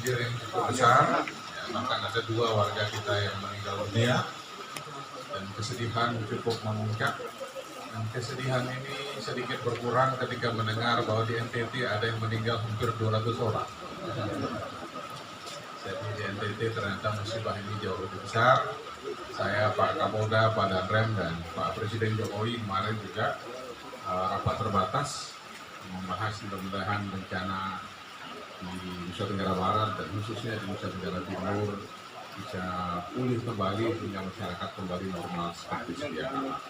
banjir yang cukup besar, ya, bahkan ada 2 warga kita yang meninggal dunia, dan kesedihan cukup memuncak. Dan kesedihan ini sedikit berkurang ketika mendengar bahwa di NTT ada yang meninggal hampir 200 orang. Jadi di NTT ternyata musibah ini jauh lebih besar. Saya, Pak Kapolda, Pak Danrem, dan Pak Presiden Jokowi kemarin juga rapat terbatas membahas mudah-mudahan bencana di Nusa Tenggara Barat dan khususnya di Nusa Tenggara Timur bisa pulih kembali hingga masyarakat kembali normal seperti sedia kala.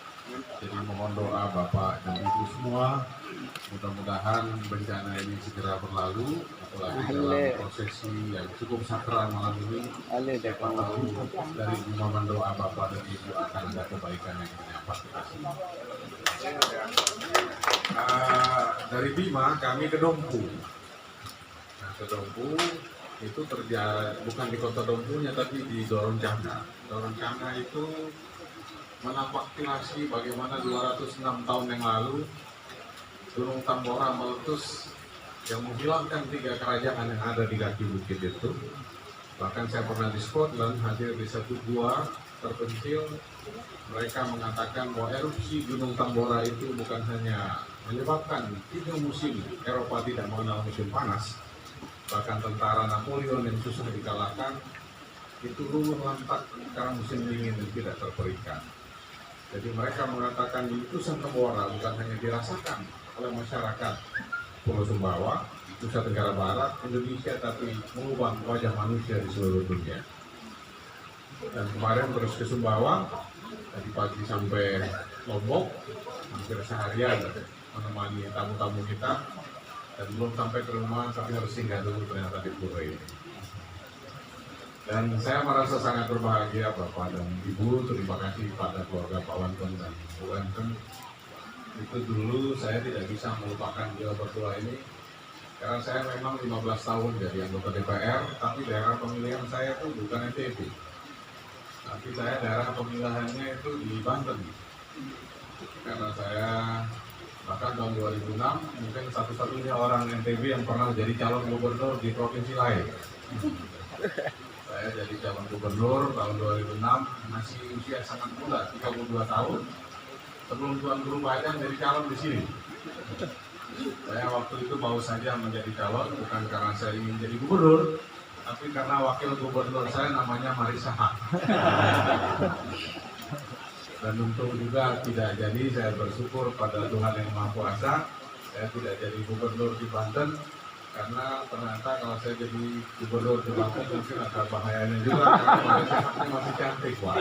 Jadi mohon doa Bapak dan Ibu semua, mudah-mudahan bencana ini segera berlalu, apalagi dalam prosesi yang cukup sakral malam ini. Siapa tahu dari momen doa Bapak dan Ibu akan ada kebaikan yang menyapa kita semua. Dari Bima kami ke Dompu. Nah, ke Dompu itu terjadi bukan di kota Dompunya tapi di Doroncana. Doroncana itu menapaktilasi bagaimana 206 tahun yang lalu Gunung Tambora meletus yang menghilangkan 3 kerajaan yang ada di kaki bukit itu. Bahkan saya pernah di Scotland hadir di satu gua terpencil. Mereka mengatakan bahwa erupsi Gunung Tambora itu bukan hanya menyebabkan 3 musim Eropa tidak mengenal musim panas, bahkan tentara Napoleon yang susah dikalahkan itu luluh lantak karena musim dingin dan tidak terperikan. Jadi mereka mengatakan letusan Tambora bukan hanya dirasakan oleh masyarakat Pulau Sumbawa, Nusa Tenggara Barat, Indonesia, tapi mengubah wajah manusia di seluruh dunia. Dan kemarin terus ke Sumbawa, tadi pagi sampai Lombok, hampir seharian menemani tamu-tamu kita, dan belum sampai ke rumah, tapi harus singgah dulu ternyata di Pura ini. Dan saya merasa sangat berbahagia Bapak dan Ibu, terima kasih pada keluarga Pak Wanton dan Bu Wanton. Itu dulu saya tidak bisa melupakan beliau berdua ini, karena saya memang 15 tahun jadi anggota DPR, tapi daerah pemilihan saya itu bukan NTB. Tapi saya daerah pemilihannya itu di Banten. Karena saya bahkan tahun 2006 mungkin satu-satunya orang NTB yang pernah jadi calon gubernur di provinsi lain. Saya jadi calon gubernur tahun 2006, masih usia sangat muda, 32 tahun. Sebelum Tuan Guru Bajang jadi calon di sini. Saya waktu itu mau saja menjadi calon, bukan karena saya ingin jadi gubernur, tapi karena wakil gubernur saya namanya Marisa Haq. Dan untung juga tidak jadi, saya bersyukur pada Tuhan Yang Maha Kuasa, saya tidak jadi gubernur di Banten, karena ternyata kalau saya jadi gubernur di Banten mungkin ada bahayanya juga, karena Marisa Haqnya masih cantik, Pak.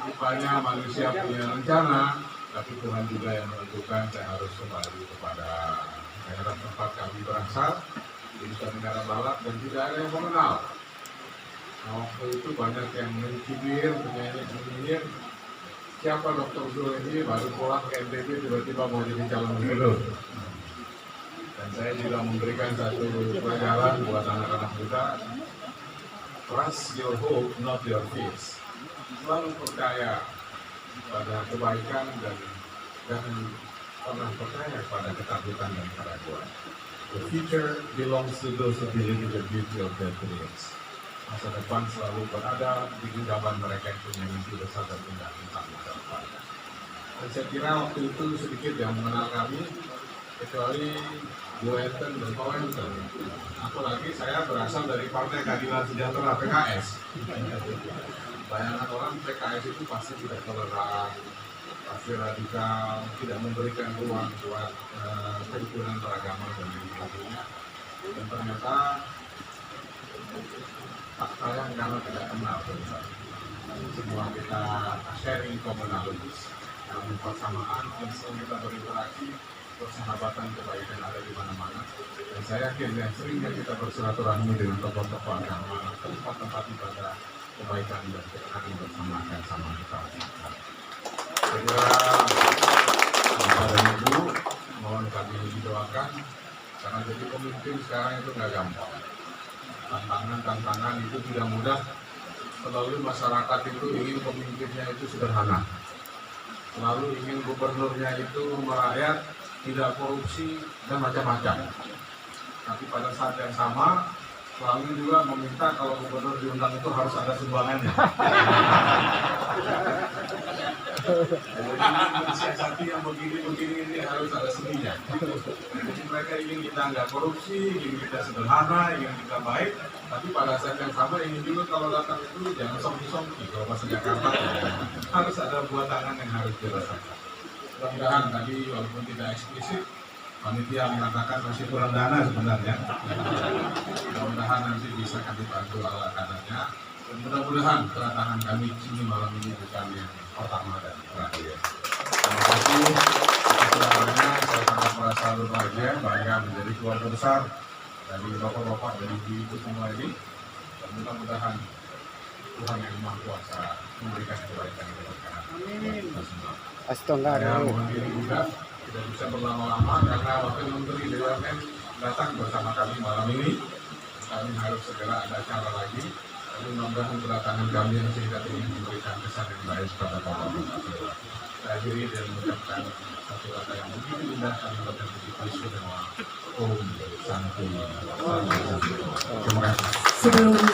Rupanya manusia punya rencana, tapi Tuhan juga yang menentukan saya harus kembali kepada daerah tempat kami berasal, di Nusa Tenggara Barat, dan tidak ada yang mengenal. Nah, waktu itu banyak yang mencibir, menyanyi-nyanyi, siapa Dr. Zul ini baru pulang ke NTB tiba-tiba mau jadi calon gubernur. Dan saya juga memberikan satu pelajaran buat anak-anak muda, trust your hope, not your fears. Selalu percaya pada kebaikan dan jangan pernah percaya pada ketakutan dan keraguan. The future belongs to those who believe in the beauty of their dreams. Masa depan selalu berada di genggaman mereka yang punya mimpi besar dan indah tentang masa depan. Dan saya kira waktu itu sedikit yang mengenal kami, kecuali Bu Enten dan Pak Enten. Apalagi saya berasal dari Partai Keadilan Sejahtera PKS. Bayangan orang PKS itu pasti tidak toleran, pasti radikal, tidak memberikan ruang buat kerukunan beragama dan sebagainya. Dan ternyata saya karena tidak kenal semua kita sharing commonalities, dalam persamaan, langsung kita berinteraksi, persahabatan kebaikan ada di mana-mana. Dan saya yakin yang seringnya kita bersilaturahmi dengan tokoh-tokoh agama, tempat-tempat ibadah, kebaikan dan ketenangan bersama akan sama kita. Saya kira Bapak dan Ibu mohon kami didoakan, karena jadi pemimpin sekarang itu nggak gampang. Tantangan itu tidak mudah. Selalu masyarakat itu ingin pemimpinnya itu sederhana. Selalu ingin gubernurnya itu merakyat, tidak korupsi dan macam-macam. Nah, saat yang sama selalu juga meminta kalau gubernur diundang itu harus ada sumbangannya. Mensiasati yang begini-begini ini harus ada seninya. Jadi mereka ingin kita nggak korupsi, ingin kita sederhana, ingin kita baik, tapi pada saat yang sama ingin juga kalau datang itu jangan songki-songki. Kalau bahasa Jakarta harus ada buah tangan yang harus dirasakan. Mudah-mudahan tadi walaupun tidak eksplisit, panitia mengatakan masih kurang dana sebenarnya. Mudah-mudahan nanti bisa kami bantu ala kadarnya. Dan mudah-mudahan kedatangan kami sini malam ini bukan yang pertama dan terakhir. Terima kasih. Sebenarnya saya sangat merasa berbahagia, bangga menjadi keluarga besar dari bapak-bapak dari ibu-ibu semua ini. Dan mudah-mudahan Tuhan yang Maha Kuasa memberikan kebaikan kepada kita semua. Saya mohon diri juga tidak bisa berlama-lama karena Wakil Menteri BUMN datang bersama kami malam ini. Kami harus segera ada acara lagi. Tapi mudah-mudahan kedatangan kami yang sehingga ini memberikan kesan yang baik kepada Bapak-Bapak. Saya akhiri dan mengucapkan satu kata yang begitu indah kami baca begitu istimewa. Om Santi. Terima kasih.